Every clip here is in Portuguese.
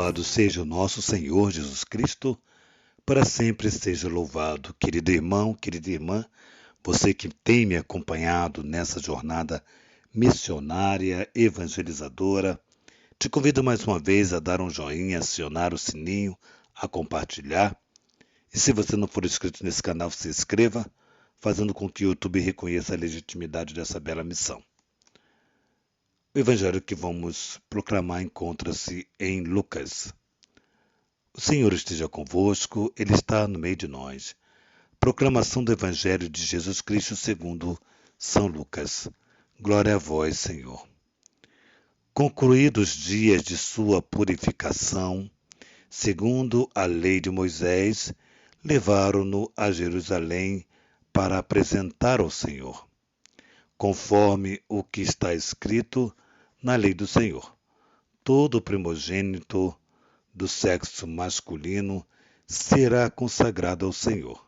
Louvado seja o nosso Senhor Jesus Cristo, para sempre seja louvado. Querido irmão, querida irmã, você que tem me acompanhado nessa jornada missionária, evangelizadora, te convido mais uma vez a dar um joinha, acionar o sininho, a compartilhar. E se você não for inscrito nesse canal, se inscreva, fazendo com que o YouTube reconheça a legitimidade dessa bela missão. O evangelho que vamos proclamar encontra-se em Lucas. O Senhor esteja convosco, Ele está no meio de nós. Proclamação do Evangelho de Jesus Cristo segundo São Lucas. Glória a vós, Senhor. Concluídos os dias de sua purificação, segundo a lei de Moisés, levaram-no a Jerusalém para apresentar ao Senhor, conforme o que está escrito na lei do Senhor. Todo primogênito do sexo masculino será consagrado ao Senhor,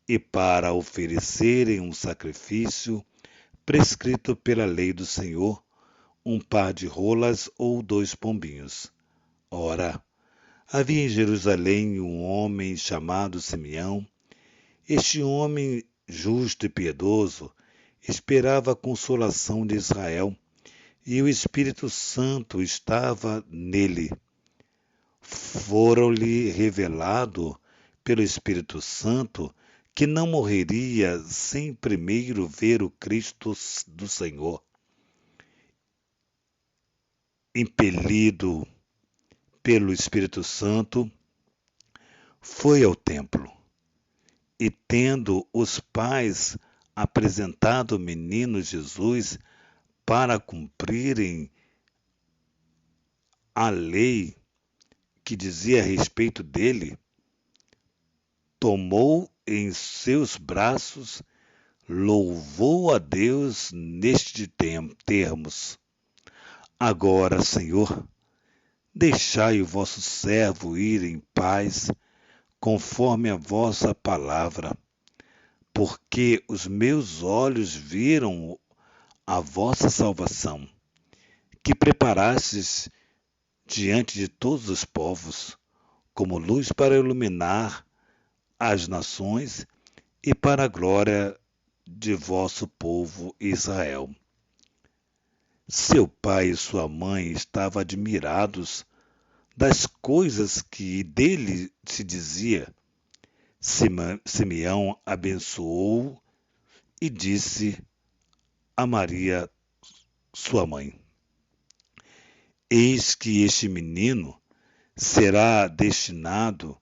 e para oferecerem um sacrifício prescrito pela lei do Senhor, um par de rolas ou 2 pombinhos. Ora, havia em Jerusalém um homem chamado Simeão. Este homem, justo e piedoso, esperava a consolação de Israel, e o Espírito Santo estava nele. Foram-lhe revelado pelo Espírito Santo que não morreria sem primeiro ver o Cristo do Senhor. Impelido pelo Espírito Santo, foi ao templo e, tendo os pais apresentado o menino Jesus para cumprirem a lei que dizia a respeito dele, tomou em seus braços, louvou a Deus nestes termos: Agora, Senhor, deixai o vosso servo ir em paz, conforme a vossa palavra, porque os meus olhos viram a vossa salvação, que preparastes diante de todos os povos, como luz para iluminar as nações e para a glória de vosso povo Israel. Seu pai e sua mãe estavam admirados das coisas que dele se dizia. Simeão abençoou e disse a Maria, sua mãe: Eis que este menino será destinado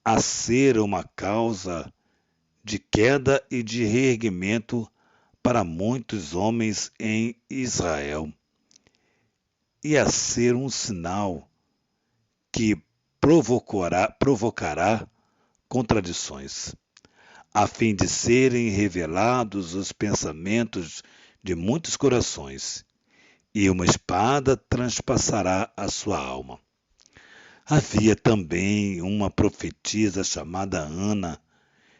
a ser uma causa de queda e de reerguimento para muitos homens em Israel, e a ser um sinal que provocará contradições, a fim de serem revelados os pensamentos de muitos corações, e uma espada transpassará a sua alma. Havia também uma profetisa chamada Ana,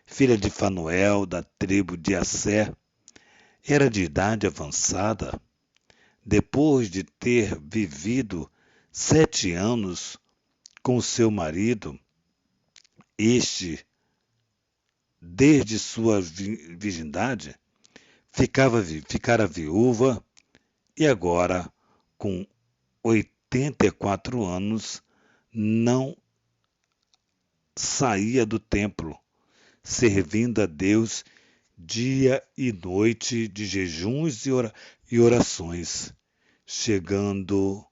filha de Fanuel, da tribo de Asser. Era de idade avançada. Depois de ter vivido 7 anos com seu marido, este, desde sua virgindade, ficara viúva e agora, com 84 anos, não saía do templo, servindo a Deus dia e noite de jejuns e orações, chegando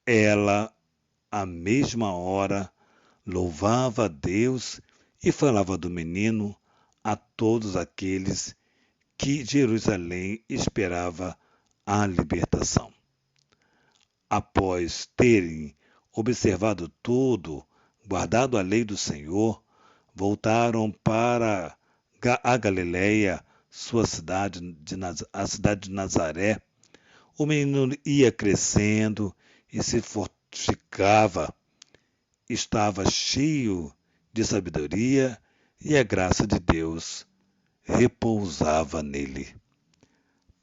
ela à mesma hora, louvava a Deus e falava do menino a todos aqueles que Jerusalém esperava a libertação. Após terem observado tudo, guardado a lei do Senhor, voltaram para a Galileia, a cidade de Nazaré. O menino ia crescendo e se fortificava, estava cheio de sabedoria e a graça de Deus repousava nele.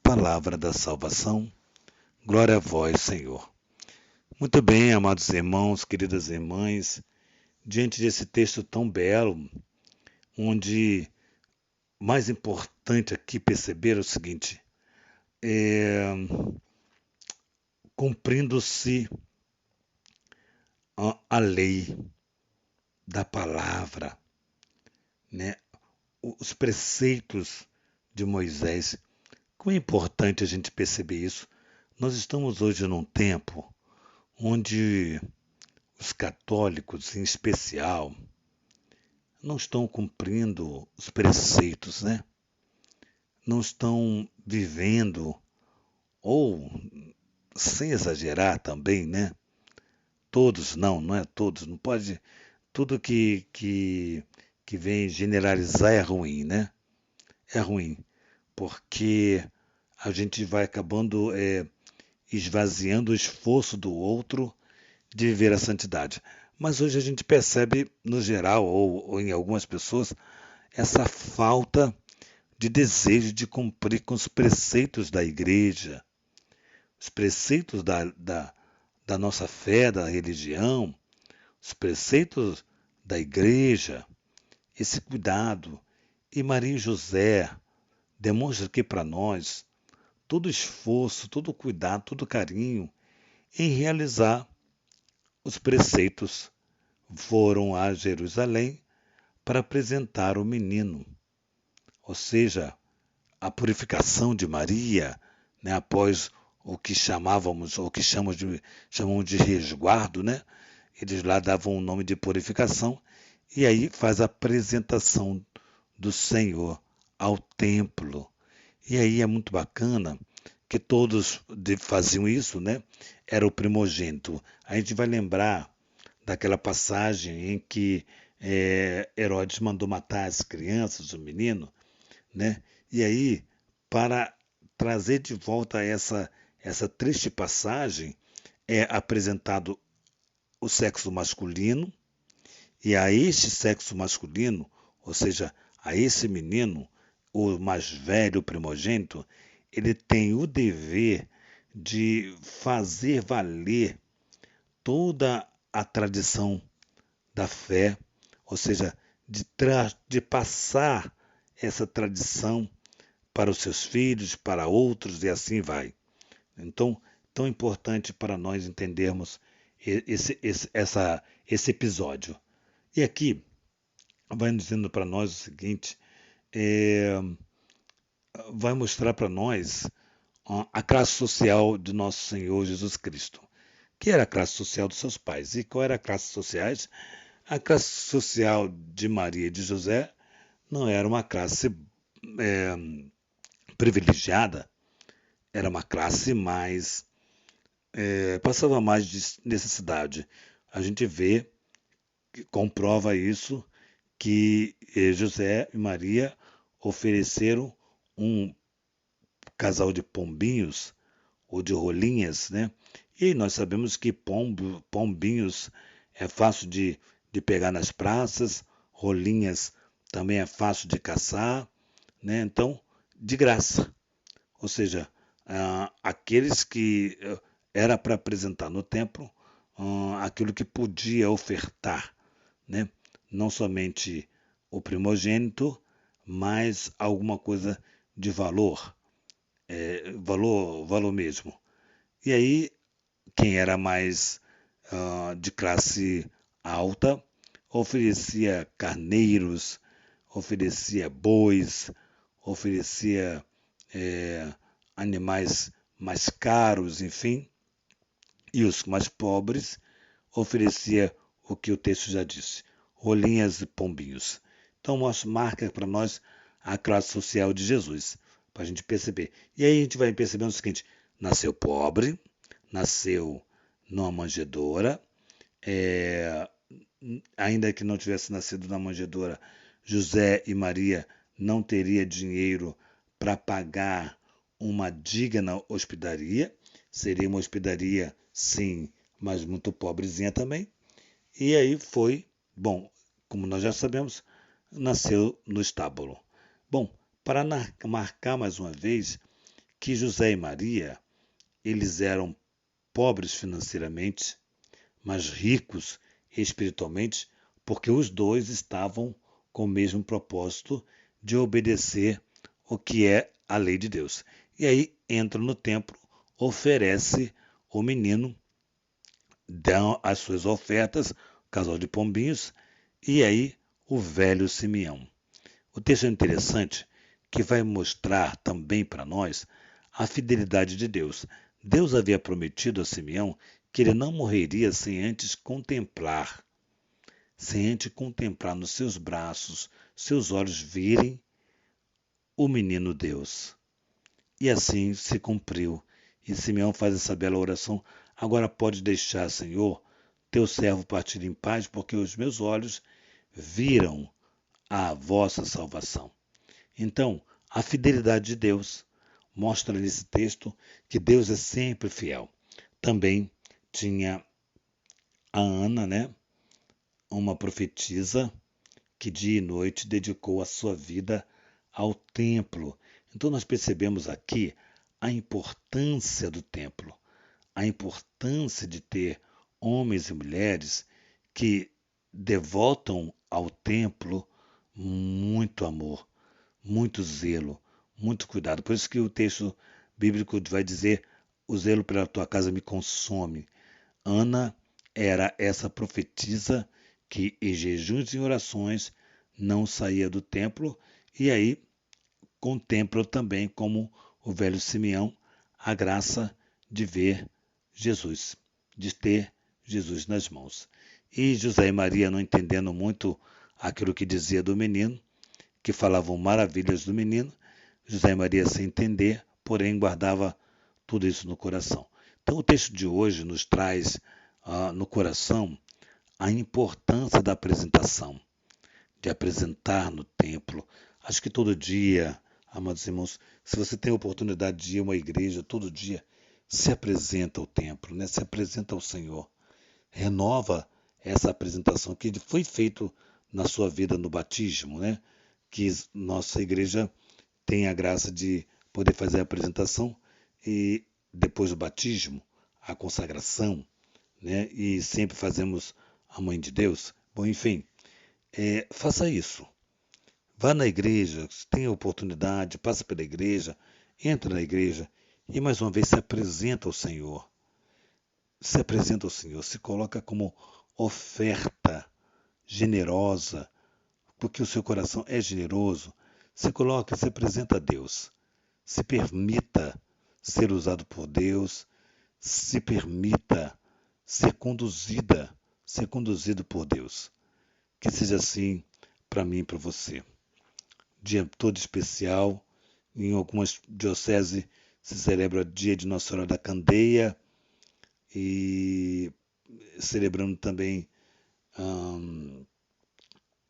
Palavra da salvação, glória a vós, Senhor. Muito bem, amados irmãos, queridas irmãs, diante desse texto tão belo, onde mais importante aqui perceber é o seguinte: é, cumprindo-se a lei da palavra, né? Os preceitos de Moisés. Como é importante a gente perceber isso. Nós estamos hoje num tempo onde os católicos, em especial, não estão cumprindo os preceitos, né? Não estão vivendo, ou, sem exagerar também, né? Todos não, não é todos, não pode. Tudo que vem generalizar é ruim, né? É ruim, porque a gente vai acabando esvaziando o esforço do outro de viver a santidade. Mas hoje a gente percebe, no geral, ou em algumas pessoas, essa falta de desejo de cumprir com os preceitos da igreja, os preceitos da nossa fé, da religião, os preceitos da igreja, esse cuidado. E Maria e José demonstra aqui para nós todo o esforço, todo o cuidado, todo o carinho em realizar os preceitos. Foram a Jerusalém para apresentar o menino, ou seja, a purificação de Maria, né, após o que chamávamos, ou que chamam de resguardo, né? Eles lá davam o nome de purificação, e aí faz a apresentação do Senhor ao templo. E aí é muito bacana que todos faziam isso, né? Era o primogênito. A gente vai lembrar daquela passagem em que Herodes mandou matar as crianças, o menino, né? E aí, para trazer de volta essa triste passagem, é apresentado o sexo masculino, e a este sexo masculino, ou seja, a esse menino, o mais velho, o primogênito, ele tem o dever de fazer valer toda a tradição da fé, ou seja, de passar essa tradição para os seus filhos, para outros e assim vai. Então, tão importante para nós entendermos esse episódio. E aqui vai dizendo para nós o seguinte: é, vai mostrar para nós a classe social de nosso Senhor Jesus Cristo, que era a classe social dos seus pais. E qual era a classe sociais? A classe social de Maria e de José não era uma classe é, privilegiada, era uma classe mais passava mais de necessidade. A gente vê, comprova isso, que José e Maria ofereceram um casal de pombinhos ou de rolinhas, né? E nós sabemos que pombinhos é fácil de pegar nas praças, rolinhas também é fácil de caçar, né? Então, de graça. Ou seja, aqueles que era para apresentar no templo aquilo que podia ofertar, né? Não somente o primogênito, mas alguma coisa de valor, valor mesmo. E aí, quem era mais de classe alta oferecia carneiros, oferecia bois, oferecia eh, animais mais caros, enfim, e os mais pobres oferecia o que o texto já disse, rolinhas e pombinhos. Então, marca para nós a classe social de Jesus, para a gente perceber. E aí a gente vai percebendo o seguinte: nasceu pobre, nasceu numa manjedoura, é, ainda que não tivesse nascido na manjedoura, José e Maria não teriam dinheiro para pagar uma digna hospedaria. Seria uma hospedaria, sim, mas muito pobrezinha também. E aí foi, bom, como nós já sabemos, nasceu no estábulo. Bom, para marcar mais uma vez que José e Maria, eles eram pobres financeiramente, mas ricos espiritualmente, porque os dois estavam com o mesmo propósito de obedecer o que é a lei de Deus. E aí entra no templo, oferece o menino, dão as suas ofertas, casal de pombinhos, e aí o velho Simeão. O texto é interessante que vai mostrar também para nós a fidelidade de Deus. Deus havia prometido a Simeão que ele não morreria sem antes contemplar nos seus braços, seus olhos virem o menino Deus. E assim se cumpriu. E Simeão faz essa bela oração: agora pode deixar, Senhor, teu servo partir em paz, porque os meus olhos viram a vossa salvação. Então, a fidelidade de Deus mostra nesse texto que Deus é sempre fiel. Também tinha a Ana, né, uma profetisa que dia e noite dedicou a sua vida ao templo. Então nós percebemos aqui a importância do templo, a importância de ter homens e mulheres que devotam ao templo muito amor, muito zelo, muito cuidado. Por isso que o texto bíblico vai dizer: o zelo pela tua casa me consome. Ana era essa profetisa que em jejuns e orações não saía do templo, e aí contempla também, como o velho Simeão, a graça de ver Jesus, de ter Jesus nas mãos. E José e Maria, não entendendo muito aquilo que dizia do menino, que falavam maravilhas do menino, José e Maria, sem entender, porém guardava tudo isso no coração. Então o texto de hoje nos traz no coração a importância da apresentação, de apresentar no templo. Acho que todo dia, amados irmãos, se você tem a oportunidade de ir a uma igreja, todo dia se apresenta ao templo, né? Se apresenta ao Senhor. Renova essa apresentação que foi feito na sua vida no batismo, né? Que nossa igreja tem a graça de poder fazer a apresentação e depois do batismo, a consagração, né? E sempre fazemos a Mãe de Deus. Bom, enfim, faça isso. Vá na igreja, se tem a oportunidade, passa pela igreja, entra na igreja e mais uma vez se apresenta ao Senhor. Se apresenta ao Senhor, se coloca como oferta generosa, porque o seu coração é generoso. Se coloca, se apresenta a Deus. Se permita ser usado por Deus, se permita ser conduzido por Deus. Que seja assim para mim e para você. Dia todo especial. Em algumas dioceses se celebra o dia de Nossa Senhora da Candeia e celebrando também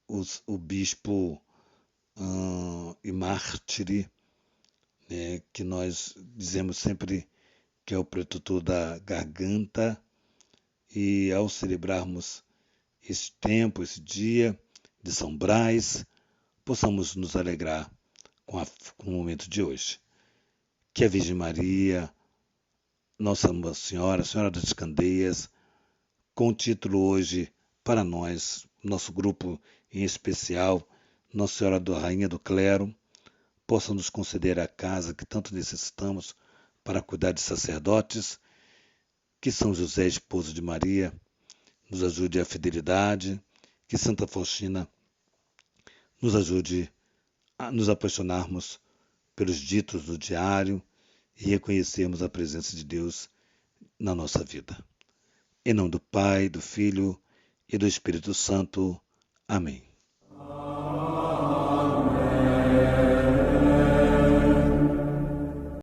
o bispo e mártire, né, que nós dizemos sempre que é o protetor da garganta. E ao celebrarmos esse tempo, esse dia de São Brás, possamos nos alegrar com o momento de hoje. Que a Virgem Maria, Nossa Senhora, Senhora das Candeias, com o título hoje para nós, nosso grupo em especial, Nossa Senhora da Rainha do Clero, possa nos conceder a casa que tanto necessitamos para cuidar de sacerdotes, que São José, esposo de Maria, nos ajude à fidelidade, que Santa Faustina nos ajude a nos apaixonarmos pelos ditos do diário e reconhecermos a presença de Deus na nossa vida. Em nome do Pai, do Filho e do Espírito Santo. Amém.